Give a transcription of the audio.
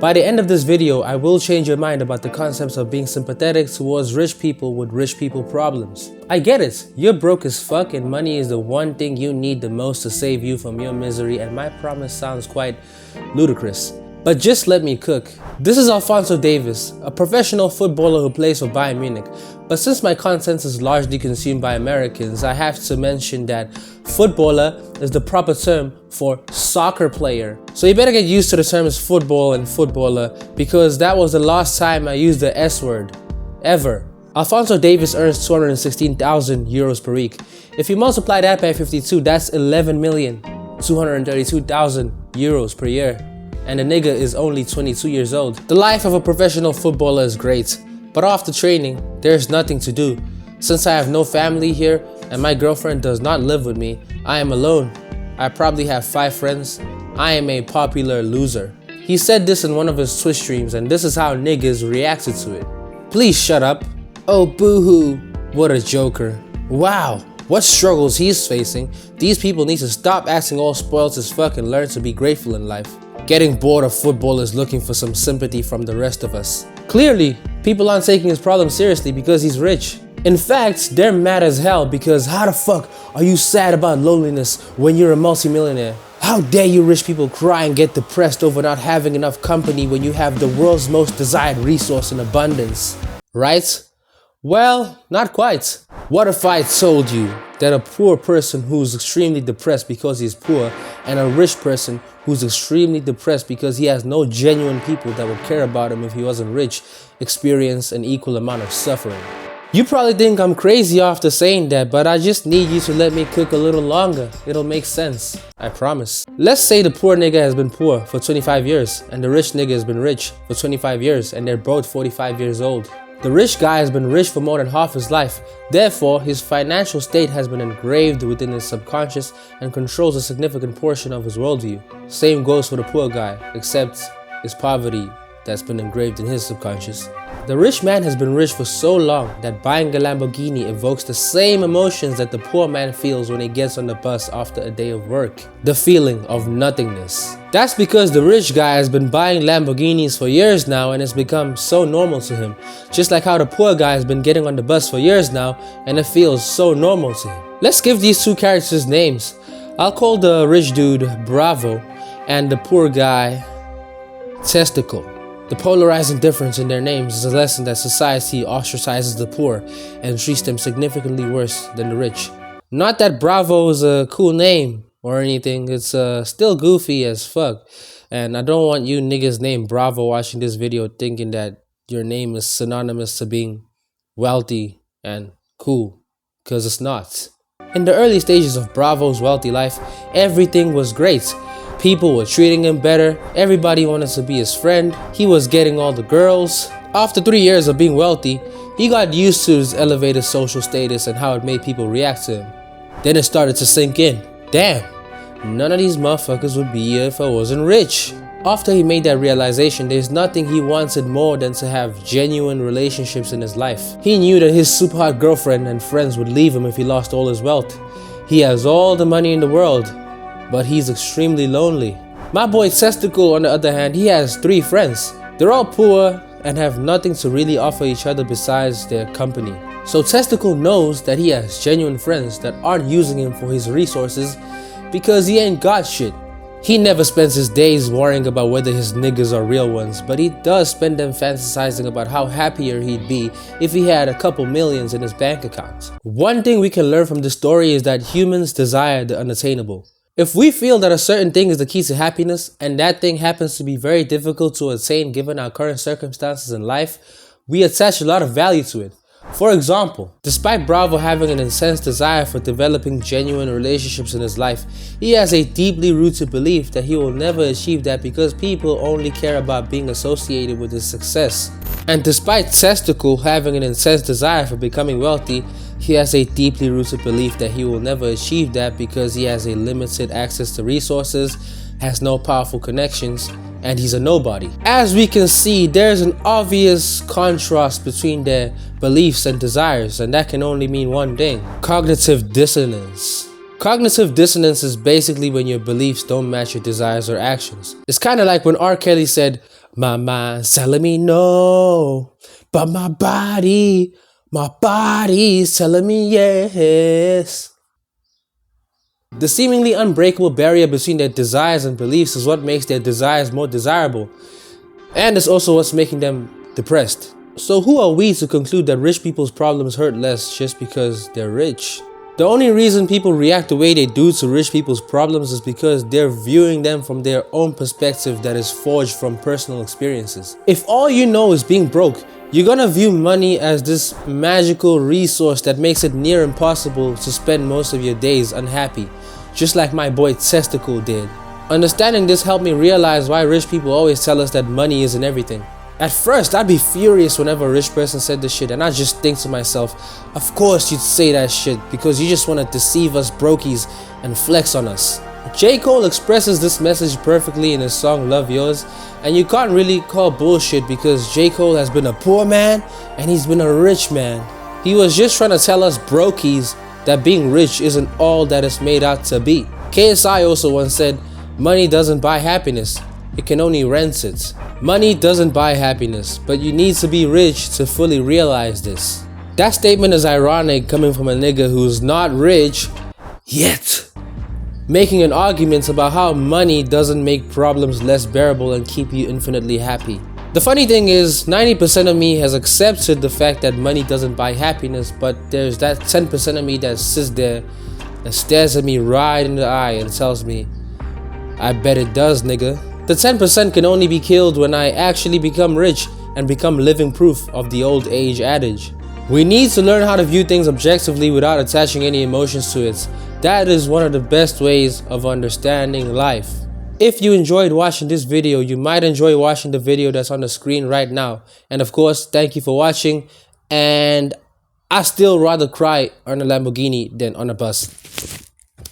By the end of this video, I will change your mind about the concepts of being sympathetic towards rich people with rich people problems. I get it, you're broke as fuck and money is the one thing you need the most to save you from your misery, and my promise sounds quite ludicrous. But just let me cook. This is Alphonso Davies, a professional footballer who plays for Bayern Munich. But since my content is largely consumed by Americans, I have to mention that footballer is the proper term for soccer player. So you better get used to the terms football and footballer, because that was the last time I used the S word, ever. Alphonso Davies earns 216,000 euros per week. If you multiply that by 52, that's 11,232,000 euros per year. And the nigga is only 22 years old. The life of a professional footballer is great, but after training, there's nothing to do. Since I have no family here and my girlfriend does not live with me, I am alone. I probably have 5 friends. I am a popular loser. He said this in one of his Twitch streams, and this is how niggas reacted to it. Please shut up. Oh boo-hoo. What a joker. Wow. What struggles he's facing. These people need to stop acting all spoiled as fuck and learn to be grateful in life. Getting bored of football is looking for some sympathy from the rest of us. Clearly, people aren't taking his problem seriously because he's rich. In fact, they're mad as hell because how the fuck are you sad about loneliness when you're a multimillionaire? How dare you rich people cry and get depressed over not having enough company when you have the world's most desired resource in abundance? Right? Well, not quite. What if I told you that a poor person who's extremely depressed because he's poor and a rich person who's extremely depressed because he has no genuine people that would care about him if he wasn't rich experience an equal amount of suffering? You probably think I'm crazy after saying that, but I just need you to let me cook a little longer. It'll make sense, I promise. Let's say the poor nigga has been poor for 25 years and the rich nigga has been rich for 25 years and they're both 45 years old. The rich guy has been rich for more than half his life. Therefore, his financial state has been engraved within his subconscious and controls a significant portion of his worldview. Same goes for the poor guy, except it's poverty that's been engraved in his subconscious. The rich man has been rich for so long that buying a Lamborghini evokes the same emotions that the poor man feels when he gets on the bus after a day of work. The feeling of nothingness. That's because the rich guy has been buying Lamborghinis for years now and it's become so normal to him. Just like how the poor guy has been getting on the bus for years now and it feels so normal to him. Let's give these two characters names. I'll call the rich dude Bravo and the poor guy Testicle. The polarizing difference in their names is a lesson that society ostracizes the poor and treats them significantly worse than the rich. Not that Bravo is a cool name or anything, it's still goofy as fuck. And I don't want you niggas named Bravo watching this video thinking that your name is synonymous to being wealthy and cool, because it's not. In the early stages of Bravo's wealthy life, everything was great. People were treating him better, everybody wanted to be his friend, he was getting all the girls. After 3 years of being wealthy, he got used to his elevated social status and how it made people react to him. Then it started to sink in. Damn, none of these motherfuckers would be here if I wasn't rich. After he made that realization, there's nothing he wanted more than to have genuine relationships in his life. He knew that his super hot girlfriend and friends would leave him if he lost all his wealth. He has all the money in the world, but he's extremely lonely. My boy Testicle, on the other hand, he has 3 friends. They're all poor and have nothing to really offer each other besides their company. So Testicle knows that he has genuine friends that aren't using him for his resources because he ain't got shit. He never spends his days worrying about whether his niggas are real ones, but he does spend them fantasizing about how happier he'd be if he had a couple millions in his bank account. One thing we can learn from this story is that humans desire the unattainable. If we feel that a certain thing is the key to happiness, and that thing happens to be very difficult to attain given our current circumstances in life, we attach a lot of value to it. For example, despite Bravo having an intense desire for developing genuine relationships in his life, he has a deeply rooted belief that he will never achieve that because people only care about being associated with his success. And despite Testicle having an intense desire for becoming wealthy, he has a deeply rooted belief that he will never achieve that because he has a limited access to resources, has no powerful connections, and he's a nobody. As we can see, there's an obvious contrast between their beliefs and desires, and that can only mean one thing: cognitive dissonance. Cognitive dissonance is basically when your beliefs don't match your desires or actions. It's kind of like when R. Kelly said, My mind's telling me no, but my body's telling me yes. The seemingly unbreakable barrier between their desires and beliefs is what makes their desires more desirable, and it's also what's making them depressed. So who are we to conclude that rich people's problems hurt less just because they're rich? The only reason people react the way they do to rich people's problems is because they're viewing them from their own perspective that is forged from personal experiences. If all you know is being broke, you're gonna view money as this magical resource that makes it near impossible to spend most of your days unhappy, just like my boy Testicle did. Understanding this helped me realize why rich people always tell us that money isn't everything. At first, I'd be furious whenever a rich person said this shit, and I just think to myself, of course you'd say that shit because you just want to deceive us brokies and flex on us. J. Cole expresses this message perfectly in his song Love Yours, and you can't really call bullshit because J. Cole has been a poor man and he's been a rich man. He was just trying to tell us brokies that being rich isn't all that it's made out to be. KSI also once said, money doesn't buy happiness, it can only rent it. Money doesn't buy happiness, but you need to be rich to fully realize this. That statement is ironic coming from a nigga who's not rich yet, making an argument about how money doesn't make problems less bearable and keep you infinitely happy. The funny thing is, 90% of me has accepted the fact that money doesn't buy happiness, but there's that 10% of me that sits there and stares at me right in the eye and tells me, I bet it does, nigga. The 10% can only be killed when I actually become rich and become living proof of the old age adage. We need to learn how to view things objectively without attaching any emotions to it. That is one of the best ways of understanding life. If you enjoyed watching this video, you might enjoy watching the video that's on the screen right now. And of course, thank you for watching. And I still rather cry on a Lamborghini than on a bus.